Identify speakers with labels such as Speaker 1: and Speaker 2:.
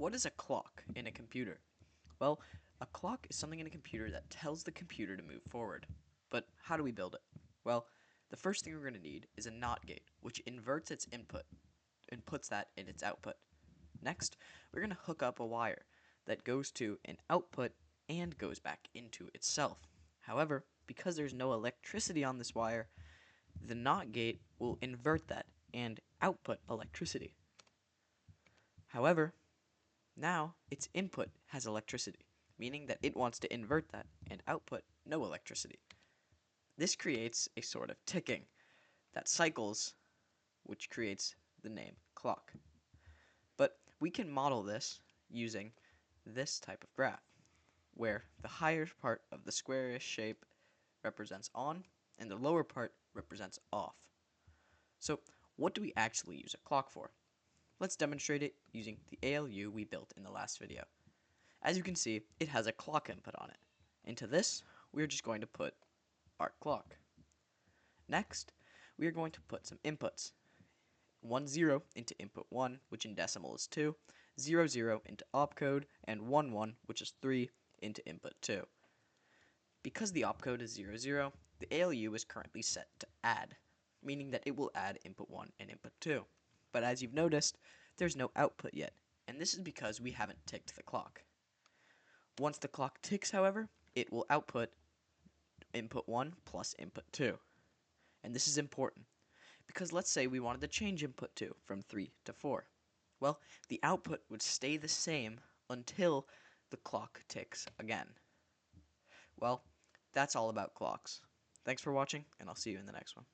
Speaker 1: What is a clock in a computer? Well, a clock is something in a computer that tells the computer to move forward. But how do we build it? Well, the first thing we're going to need is a NOT gate, which inverts its input and puts that in its output. Next, we're going to hook up a wire that goes to an output and goes back into itself. However, because there's no electricity on this wire, the NOT gate will invert that and output electricity. However, now its input has electricity, meaning that it wants to invert that and output no electricity. This creates a sort of ticking that cycles, which creates the name clock. But we can model this using this type of graph, where the higher part of the squarish shape represents on and the lower part represents off. So what do we actually use a clock for? Let's demonstrate it using the ALU we built in the last video. As you can see, it has a clock input on it. Into this, we're just going to put our clock. Next, we are going to put some inputs. 1 0 into input 1, which in decimal is 2, 0 0 into opcode, and 1 1, which is 3, into input 2. Because the opcode is 0 0, the ALU is currently set to add, meaning that it will add input 1 and input 2. But as you've noticed, there's no output yet, and this is because we haven't ticked the clock. Once the clock ticks, however, it will output input 1 plus input 2. And this is important, because let's say we wanted to change input 2 from 3 to 4. Well, the output would stay the same until the clock ticks again. Well, that's all about clocks. Thanks for watching, and I'll see you in the next one.